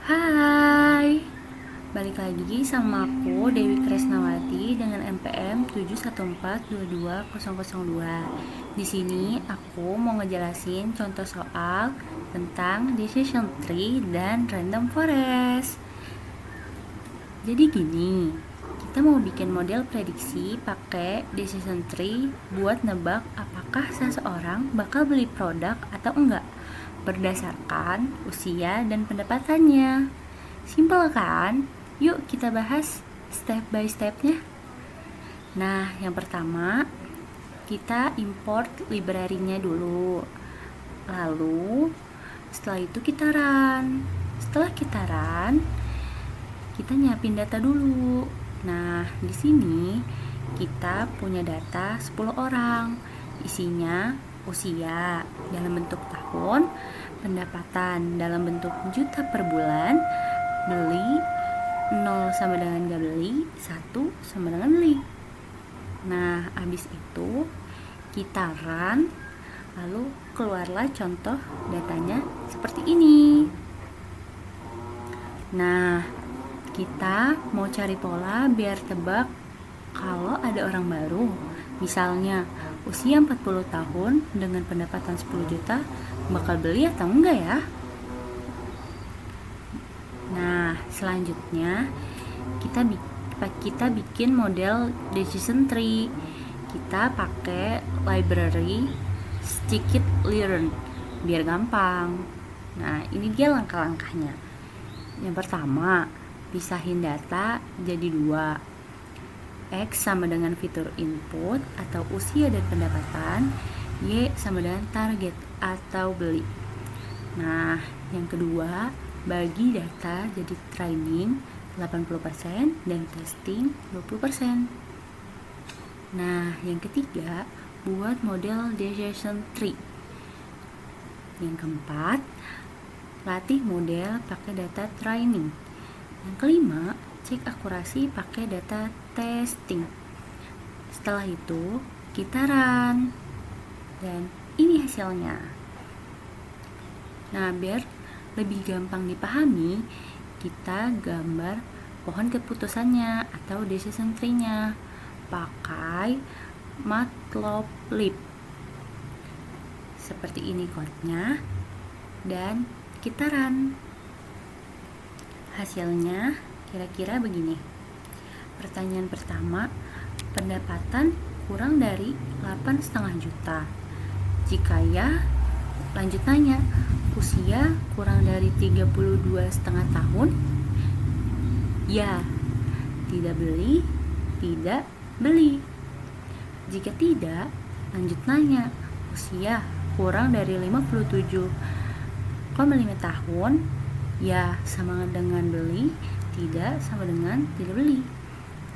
Hai, balik lagi sama aku Dewi Kresnawati dengan NPM 714220002. Di sini aku mau ngejelasin contoh soal tentang decision tree dan random forest. Jadi gini, kita mau bikin model prediksi pakai decision tree buat nebak apakah seseorang bakal beli produk atau enggak berdasarkan usia dan pendapatannya. Simpel kan? Yuk kita bahas step by stepnya. Nah, yang pertama kita import library-nya dulu. Lalu setelah itu kita run. Setelah kita run, kita nyiapin data dulu. Nah, di sini kita punya data 10 orang. Isinya usia dalam bentuk tahun, pendapatan dalam bentuk juta per bulan, beli 0 sama dengan gak beli, 1 sama dengan beli. Nah, habis itu kita run, lalu keluarlah contoh datanya seperti ini. Nah, kita mau cari pola biar tebak kalau ada orang baru. Misalnya, usia 40 tahun dengan pendapatan 10 juta, bakal beli atau enggak ya? Nah, selanjutnya kita bikin model decision tree. Kita pakai library scikit-learn biar gampang. Nah, ini dia langkah-langkahnya. Yang pertama, pisahin data jadi 2. X sama dengan fitur input atau usia dan pendapatan, Y sama dengan target atau beli. Nah, yang kedua, bagi data jadi training 80% dan testing 20%. Nah, yang ketiga, buat model decision tree. Yang keempat, latih model pakai data training. Yang kelima, cek akurasi pakai data testing. Setelah itu, kita run. Dan ini hasilnya. Nah, biar lebih gampang dipahami, kita gambar pohon keputusannya atau decision tree-nya pakai Matplotlib. Seperti ini code-nya, dan kita run. Hasilnya kira-kira begini. Pertanyaan pertama, pendapatan kurang dari 8,5 juta. Jika ya, lanjut nanya, usia kurang dari 32,5 tahun? Ya, tidak beli, tidak beli. Jika tidak, lanjut nanya, usia kurang dari 57,5 tahun? Ya, sama dengan beli, tidak sama dengan tidak beli.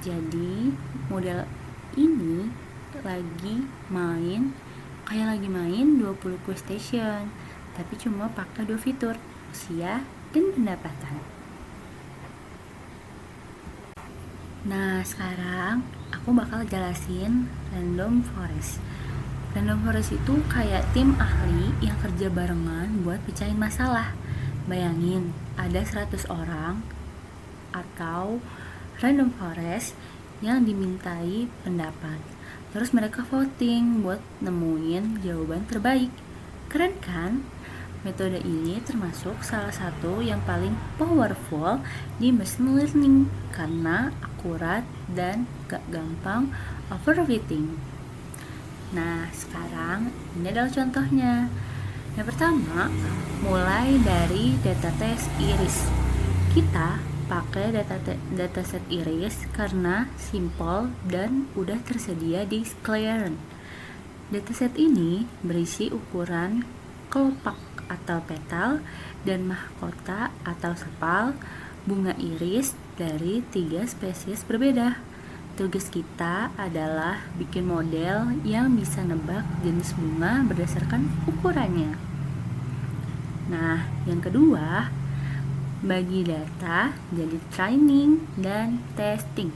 Jadi, model ini kayak lagi main 20 question, tapi cuma pakai 2 fitur, usia dan pendapatan. Nah, sekarang aku bakal jelasin random forest. Random forest itu kayak tim ahli yang kerja barengan buat pecahin masalah. Bayangin, ada 100 orang atau random forest yang dimintai pendapat. Terus mereka voting buat nemuin jawaban terbaik. Keren kan? Metode ini termasuk salah satu yang paling powerful di machine learning karena akurat dan gak gampang overfitting. Nah, sekarang ini adalah contohnya. Yang pertama, mulai dari dataset iris. Kita pakai dataset iris karena simple dan udah tersedia di Scikit-learn. Dataset ini berisi ukuran kelopak atau petal dan mahkota atau sepal bunga iris dari 3 spesies berbeda. Tugas kita adalah bikin model yang bisa nebak jenis bunga berdasarkan ukurannya. Nah, yang kedua, bagi data jadi training dan testing.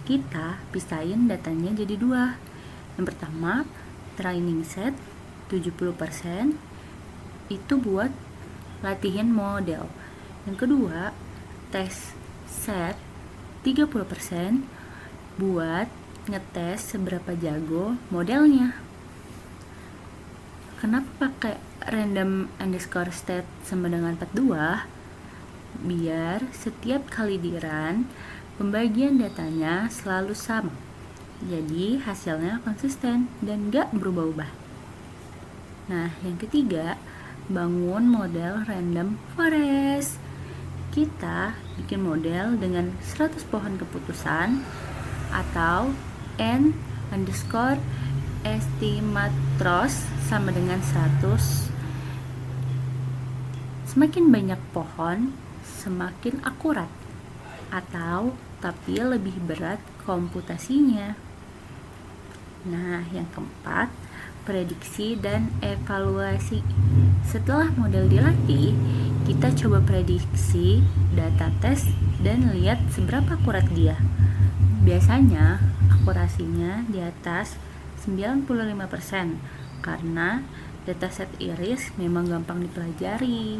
Kita pisahin datanya jadi 2. Yang pertama, training set 70% itu buat latihan model. Yang kedua, tes set 30% buat ngetes seberapa jago modelnya. Kenapa pakai random underscore state sama dengan 42? Biar setiap kali di run, pembagian datanya selalu sama. Jadi hasilnya konsisten dan gak berubah-ubah. Nah, yang ketiga, bangun model random forest. Kita bikin model dengan 100 pohon keputusan atau n underscore estimatros sama dengan 100. Semakin banyak pohon, semakin akurat, atau tapi lebih berat komputasinya. Nah, yang keempat, prediksi dan evaluasi. Setelah model dilatih, kita coba prediksi data tes dan lihat seberapa akurat dia. Biasanya akurasinya di atas 95% karena dataset iris memang gampang dipelajari.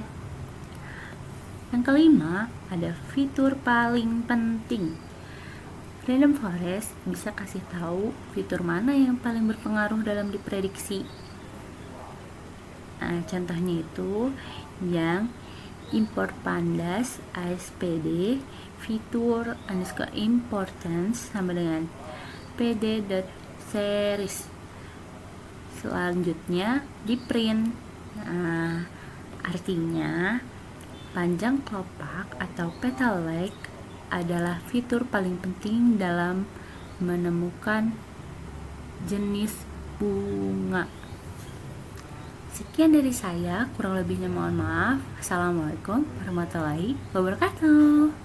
Yang kelima, ada fitur paling penting. Random forest bisa kasih tahu fitur mana yang paling berpengaruh dalam diprediksi. Nah, contohnya itu yang import pandas ASPD fitur underscore importance sama dengan pd.series. Selanjutnya di print. Nah, artinya panjang kelopak atau petal leg adalah fitur paling penting dalam menemukan jenis bunga. Sekian dari saya, kurang lebihnya mohon maaf. Assalamualaikum warahmatullahi wabarakatuh.